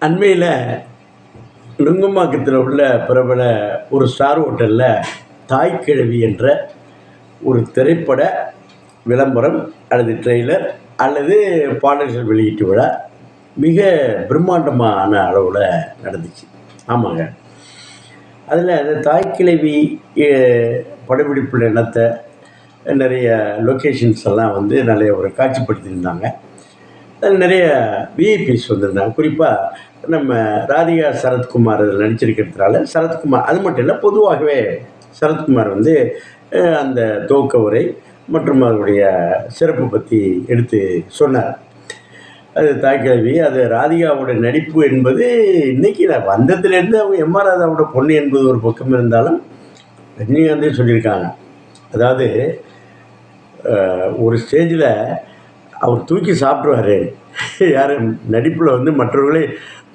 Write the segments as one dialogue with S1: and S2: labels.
S1: அண்மையில் நுங்கம்பாக்கத்தில் உள்ள பிரபல ஒரு ஸ்டார் ஹோட்டலில் தாய்க்கிழவி என்ற ஒரு திரைப்பட விளம்பரம் அல்லது ட்ரெய்லர் அல்லது பாடல்கள் வெளியீட்டு விழா மிக பிரம்மாண்டமான அளவில் நடந்துச்சு. ஆமாங்க, அதில் அந்த தாய்க்கிழவி படப்பிடிப்பு நடத்த நிறைய லொக்கேஷன்ஸ் எல்லாம் வந்து நிறைய ஒரு காட்சிப்படுத்தியிருந்தாங்க. அதில் நிறைய விஐபிஸ் வந்திருந்தாங்க. குறிப்பாக நம்ம ராதிகா சரத்குமார் அதில் நடிச்சிருக்கிறதுனால சரத்குமார் அது மட்டும் இல்லை, பொதுவாகவே சரத்குமார் வந்து அந்த துவக்க உரை மற்றும் அதனுடைய சிறப்பு பற்றி எடுத்து சொன்னார். அது தாய்க்கிழவி, அது ராதிகாவோட நடிப்பு என்பது இன்றைக்கி நான் வந்ததுலேருந்து அவங்க எம்ஆர் ராதாவோட பொண்ணு என்பது ஒரு பக்கம் இருந்தாலும் ரஜினிகாந்தே சொல்லியிருக்காங்க. அதாவது ஒரு ஸ்டேஜில் அவர் தூக்கி சாப்பிட்ருவார், யார் நடிப்பில் வந்து மற்றவர்களே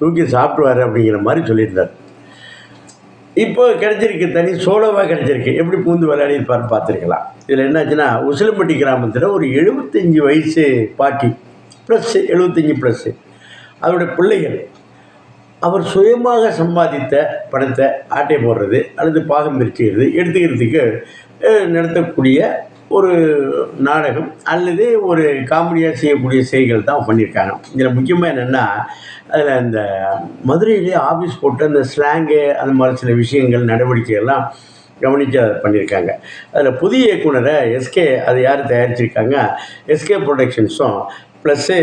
S1: தூக்கி சாப்பிட்ருவார் அப்படிங்கிற மாதிரி சொல்லியிருந்தார். இப்போ கிடச்சிருக்கு, தனி சோலோவாக கிடச்சிருக்கு. எப்படி பூந்து விளையாடிருப்பார் பார்த்துருக்கலாம். இதில் என்னாச்சுன்னா, உசிலம்பட்டி கிராமத்தில் ஒரு 75 வயசு பாட்டி ப்ளஸ் 75+, அவருடைய பிள்ளைகள் அவர் சுயமாக சம்பாதித்த பணத்தை ஆட்டை போடுறது அல்லது பாகம் பிரிச்சுக்கிறது எடுத்துக்கிறதுக்கு நடத்தக்கூடிய ஒரு நாடகம் அல்லது ஒரு காமெடியாக செய்யக்கூடிய செய்கள் தான் பண்ணியிருக்காங்க. இதில் முக்கியமாக என்னென்னா, அதில் இந்த மதுரையிலே ஆஃபீஸ் போட்டு அந்த ஸ்லாங்கு அந்த மாதிரி சில விஷயங்கள் நடவடிக்கைகள்லாம் கவனித்து அதை பண்ணியிருக்காங்க. அதில் புதிய இயக்குனரை எஸ்கே, அது யார் தயாரிச்சிருக்காங்க, எஸ்கே ப்ரொடக்ஷன்ஸும் ப்ளஸ்ஸு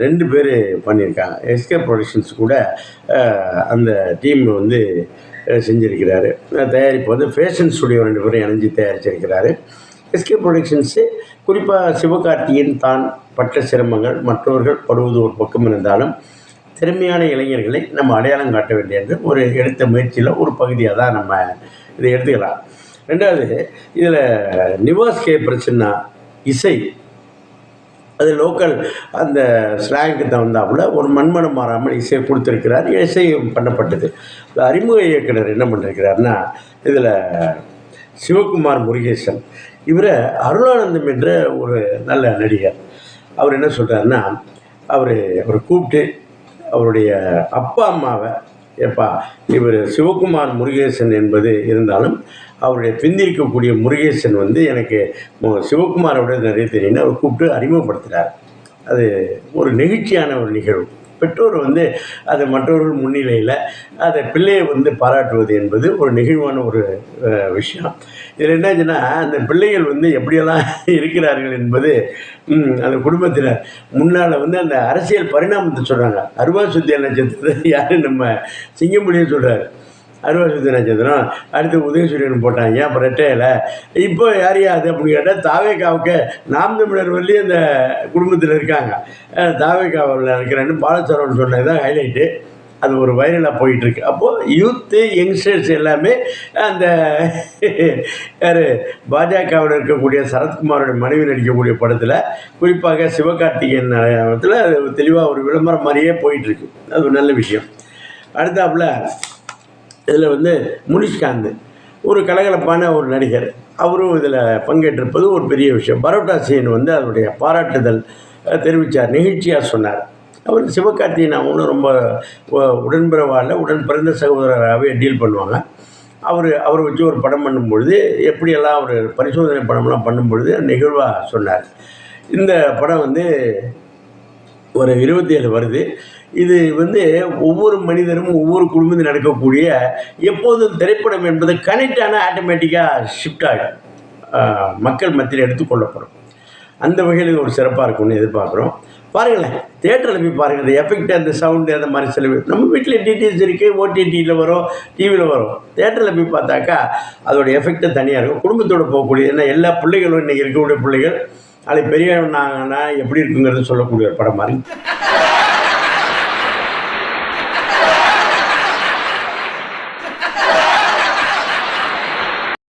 S1: 2 பேர் பண்ணியிருக்காங்க. எஸ்கே ப்ரொடக்ஷன்ஸ் கூட அந்த டீம் வந்து செஞ்சுருக்கிறாரு. தயாரிப்பு வந்து ஃபேஷன் ஸ்டுடியோ 2 பேரும் இணைஞ்சு தயாரிச்சிருக்கிறாரு. எஸ்கே ப்ரொடக்ஷன்ஸு குறிப்பாக சிவகார்த்தியின் தான் பட்ட சிரமங்கள் மற்றவர்கள் படுவது ஒரு பக்கம் இருந்தாலும் திறமையான இளைஞர்களை நம்ம அடையாளம் காட்ட வேண்டிய ஒரு எடுத்த முயற்சியில் ஒரு பகுதியாக தான் நம்ம இதை எடுத்துக்கலாம். 2வது, இதில் நிவாஸ் கே பிரச்சனை இசை, அது லோக்கல் அந்த ஸ்லாங்க்கு தகுந்தாப்புல ஒரு மண்மனம் மாறாமல் இசையை கொடுத்துருக்கிறார். இசையும் பண்ணப்பட்டது. அறிமுக இயக்குனர் என்ன பண்ணிருக்கிறாருன்னா, இதில் சிவகுமார் முருகேசன், இவரை அருளானந்தம் என்ற ஒரு நல்ல நடிகர், அவர் என்ன சொல்கிறாருன்னா, அவரை கூப்பிட்டு அவருடைய அப்பா அம்மாவை, எப்பா இவர் சிவகுமார் முருகேசன் என்பது இருந்தாலும் அவருடைய பிந்திருக்கக்கூடிய முருகேசன் வந்து எனக்கு சிவகுமாரோட நிறைய தெரியும்னு அவர் கூப்பிட்டு அறிமுகப்படுத்துகிறார். அது ஒரு நெகிழ்ச்சியான ஒரு நிகழ்வு. பெற்றோர் வந்து அது மற்றவர்கள் முன்னிலையில் அதை பிள்ளையை வந்து பாராட்டுவது என்பது ஒரு நெகிழ்வான ஒரு விஷயம். இதில் என்னாச்சுன்னா, அந்த பிள்ளைகள் வந்து எப்படியெல்லாம் இருக்கிறார்கள் என்பது அந்த குடும்பத்தினர் முன்னால் வந்து அந்த அரசியல் பரிணாமத்தை சொல்கிறாங்க. அருவா சுத்திய நட்சத்திரத்தை யார் நம்ம சிங்கம்புலியும் சொல்கிறார். அருவா சுத்திய நட்சத்திரம், அடுத்து உதயசூரியன் போட்டாங்க, அப்புறம் ரெட்டையில், இப்போ யார் அது அப்படின்னு கேட்டால் தாவேக்காவுக்கு நாம் தமிழர் வரலையும் அந்த குடும்பத்தில் இருக்காங்க. தாவேக்காவில் இருக்கிறேன்னு பாலச்சரவன் சொன்னது தான் ஹைலைட்டு. அது ஒரு வைரலாக போயிட்டுருக்கு. அப்போது யூத்து யங்ஸ்டர்ஸ் எல்லாமே அந்த யார் பாஜகவில் இருக்கக்கூடிய சரத்குமாரோட மனைவி நடிக்கக்கூடிய படத்தில், குறிப்பாக சிவகார்த்திகேயன் இடத்துல அது தெளிவாக ஒரு விளம்பரம் மாதிரியே போயிட்டுருக்கு. அது ஒரு நல்ல விஷயம். அடுத்தாப்புல இதில் வந்து முனிஷ்காந்த், ஒரு கலகலப்பான ஒரு நடிகர், அவரும் இதில் பங்கேற்றிருப்பது ஒரு பெரிய விஷயம். பரோட்டா சீன் வந்து அதனுடைய பாராட்டுதல் தெரிவித்தார், நெகிழ்ச்சியாக சொன்னார். அவர் சிவகார்த்திகேயன் அவங்களும் ரொம்ப உடன்பிறவாக உடன் பிறந்த சகோதரராகவே டீல் பண்ணுவாங்க. அவரை வச்சு ஒரு படம் பண்ணும்பொழுது எப்படியெல்லாம் அவர் பரிசோதனை படம்லாம் பண்ணும்பொழுது நிகழ்வாக சொன்னார். இந்த படம் வந்து ஒரு 27 வருது. இது வந்து ஒவ்வொரு மனிதரும் ஒவ்வொரு குடும்பத்தில் நடக்கக்கூடிய எப்போதும் திரைப்படம் என்பது கனெக்டான ஆட்டோமேட்டிக்காக ஷிஃப்ட் ஆகிடும், மக்கள் மத்தியில் எடுத்துக்கொள்ளப்படும். அந்த வகையில் ஒரு சிறப்பாக இருக்கும்னு எதிர்பார்க்குறோம். பாருங்களேன், தியேட்டரில் போய் பாருங்கள். அந்த எஃபெக்ட், அந்த சவுண்டு, அந்த மாதிரி சில நம்ம வீட்டில் டிடிஎஸ் இருக்குது, ஓடிடியில் வரும், டிவியில் வரும். தியேட்டரில் போய் பார்த்தாக்கா அதோடய எஃபெக்டை தனியாக இருக்கும். குடும்பத்தோடு போகக்கூடிய, ஏன்னா எல்லா பிள்ளைகளும் இன்றைக்கி இருக்கக்கூடிய பிள்ளைகள் நாளைக்கு பெரியவனாங்கன்னா எப்படி இருக்குங்கிறது சொல்லக்கூடிய ஒரு படம் மாதிரி.